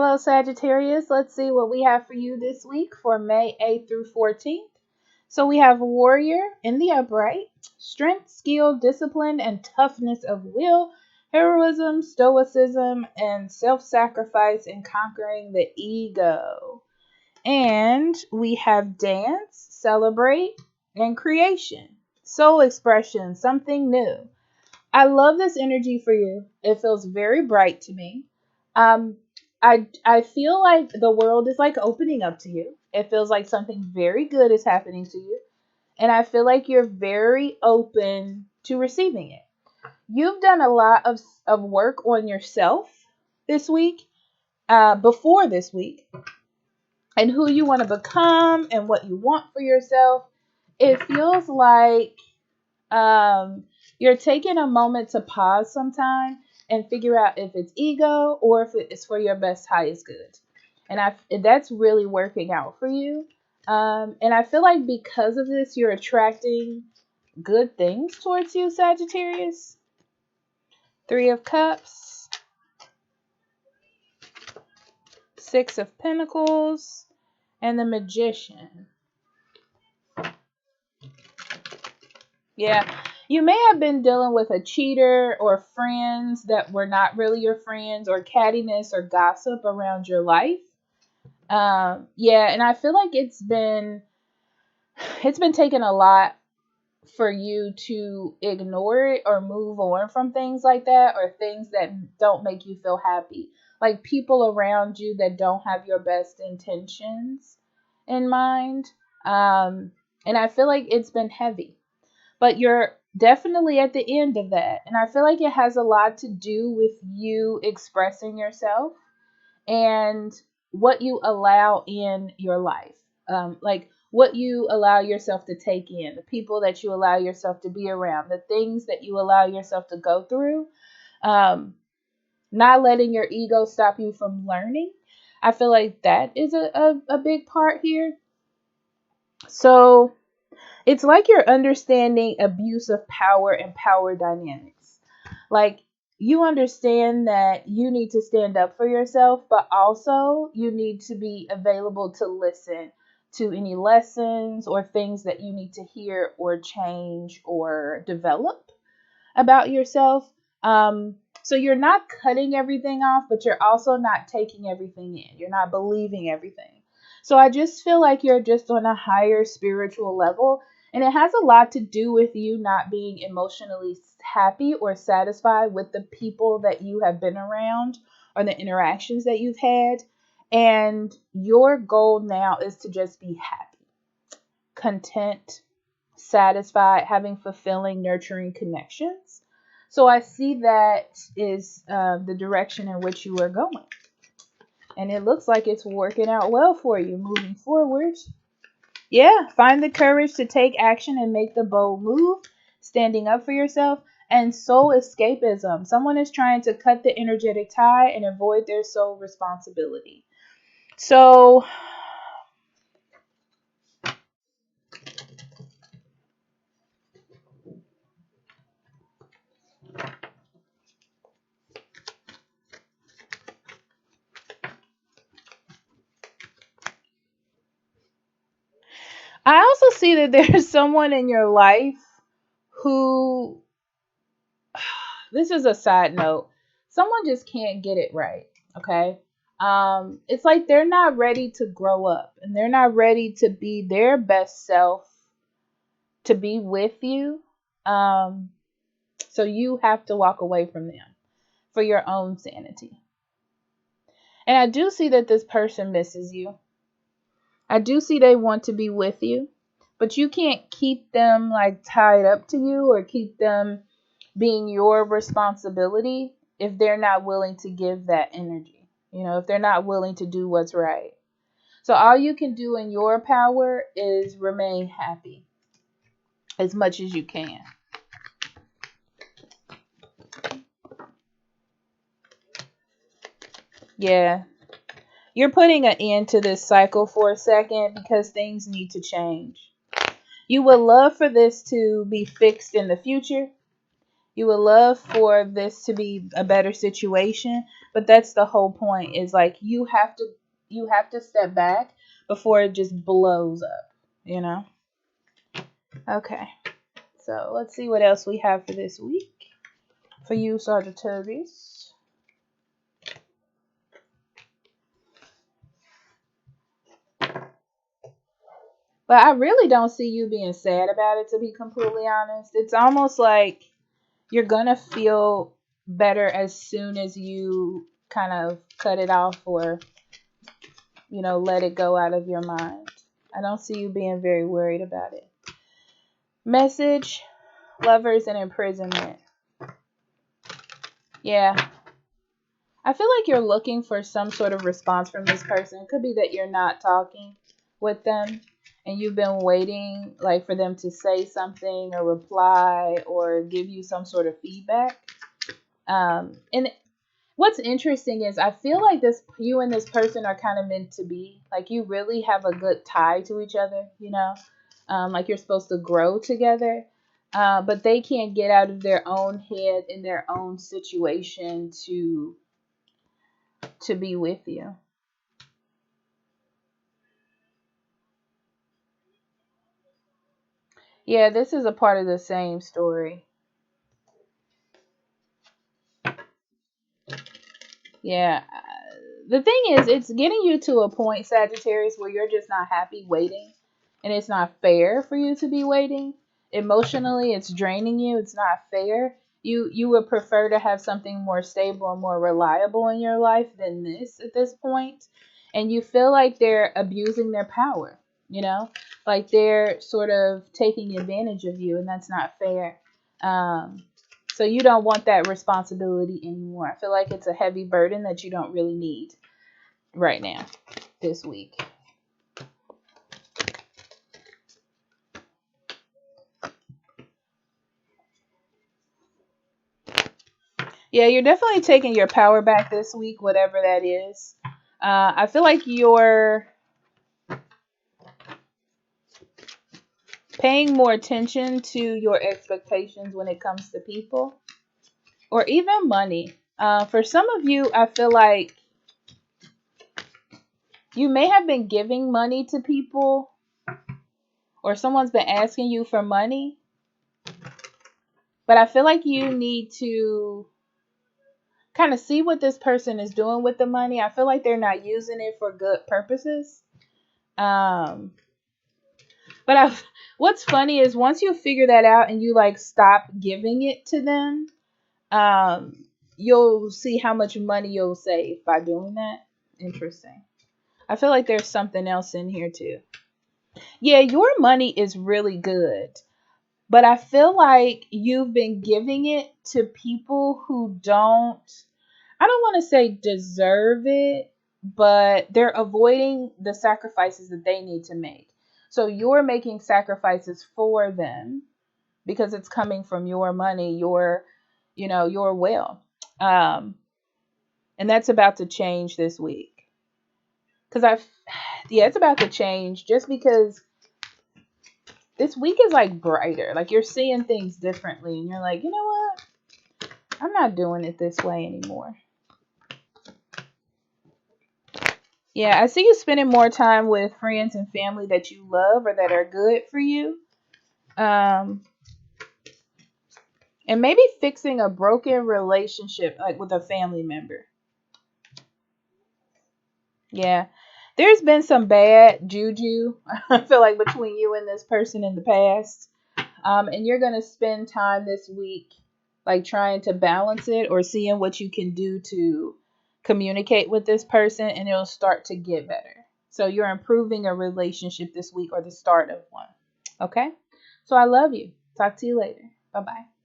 Hello, Sagittarius. Let's see what we have for you this week for May 8th through 14th. So we have Warrior in the upright, strength, skill, discipline, and toughness of will, heroism, stoicism, and self-sacrifice in conquering the ego. And we have dance, celebrate, and creation, soul expression, something new. I love this energy for you. It feels very bright to me. Um, I feel like the world is like opening up to you. It feels like something very good is happening to you, and I feel like you're very open to receiving it. You've done a lot of work on yourself this week, before this week, and who you want to become and what you want for yourself. It feels like um, you're taking a moment to pause sometime and figure out if it's ego or if it's for your best highest good. And that's really working out for you. And I feel like because of this, you're attracting good things towards you, Sagittarius. Three of Cups, Six of Pentacles, and the Magician. Yeah, you may have been dealing with a cheater or friends that were not really your friends, or cattiness or gossip around your life. Yeah, and I feel like it's been taking a lot for you to ignore it or move on from things like that, or things that don't make you feel happy. Like people around you that don't have your best intentions in mind. And I feel like it's been heavy. But you're definitely at the end of that. And I feel like it has a lot to do with you expressing yourself and what you allow in your life. Like what you allow yourself to take in, the people that you allow yourself to be around, the things that you allow yourself to go through. Not letting your ego stop you from learning. I feel like that is a big part here. So it's like you're understanding abuse of power and power dynamics. Like you understand that you need to stand up for yourself, but also you need to be available to listen to any lessons or things that you need to hear or change or develop about yourself. So you're not cutting everything off, but you're also not taking everything in. You're not believing everything. So I just feel like you're just on a higher spiritual level. And it has a lot to do with you not being emotionally happy or satisfied with the people that you have been around or the interactions that you've had. And your goal now is to just be happy, content, satisfied, having fulfilling, nurturing connections. So I see that is the direction in which you are going. And it looks like it's working out well for you moving forward. Yeah, find the courage to take action and make the bold move, standing up for yourself. And soul escapism. Someone is trying to cut the energetic tie and avoid their soul responsibility. So I also see that there's someone in your life who, this is a side note, someone just can't get it right. Okay. It's like they're not ready to grow up and they're not ready to be their best self to be with you. Um, so you have to walk away from them for your own sanity. And I do see that this person misses you. I do see they want to be with you, but you can't keep them like tied up to you or keep them being your responsibility if they're not willing to give that energy. If they're not willing to do what's right. So all you can do in your power is remain happy as much as you can. Yeah. You're putting an end to this cycle for a second because things need to change. You would love for this to be fixed in the future. You would love for this to be a better situation, But that's the whole point, is like you have to step back before it just blows up, you know? Okay. So let's see what else we have for this week for you, Sagittarius. But I really don't see you being sad about it, to be completely honest. It's almost like you're going to feel better as soon as you kind of cut it off, or, let it go out of your mind. I don't see you being very worried about it. Message, lovers and imprisonment. Yeah. I feel like you're looking for some sort of response from this person. It could be that you're not talking with them and you've been waiting like for them to say something or reply or give you some sort of feedback. And what's interesting is I feel like you and this person are kind of meant to be. Like you really have a good tie to each other, like you're supposed to grow together. But they can't get out of their own head in their own situation to be with you. Yeah, this is a part of the same story. Yeah. The thing is, it's getting you to a point, Sagittarius, where you're just not happy waiting. And it's not fair for you to be waiting. Emotionally, it's draining you. It's not fair. You would prefer to have something more stable and more reliable in your life than this at this point. And you feel like they're abusing their power, you know? Like they're sort of taking advantage of you, and that's not fair. Um, so you don't want that responsibility anymore. I feel like it's a heavy burden that you don't really need right now, this week. Yeah, you're definitely taking your power back this week, whatever that is. I feel like you're paying more attention to your expectations when it comes to people or even money. For some of you, I feel like you may have been giving money to people, or someone's been asking you for money, but I feel like you need to kind of see what this person is doing with the money. I feel like they're not using it for good purposes. Um, but what's funny is once you figure that out and you like stop giving it to them, you'll see how much money you'll save by doing that. Interesting. I feel like there's something else in here too. Yeah, your money is really good, but I feel like you've been giving it to people who I don't want to say deserve it, but they're avoiding the sacrifices that they need to make. So you're making sacrifices for them because it's coming from your money, your will. Um, and that's about to change this week. Yeah, it's about to change just because this week is like brighter. Like you're seeing things differently and you're like, you know what? I'm not doing it this way anymore. Yeah, I see you spending more time with friends and family that you love or that are good for you. Um, and maybe fixing a broken relationship, like with a family member. Yeah. There's been some bad juju, I feel like, between you and this person in the past. And you're going to spend time this week, like, trying to balance it or seeing what you can do to communicate with this person, and it'll start to get better. So you're improving a relationship this week or the start of one. Okay? So I love you. Talk to you later. Bye bye.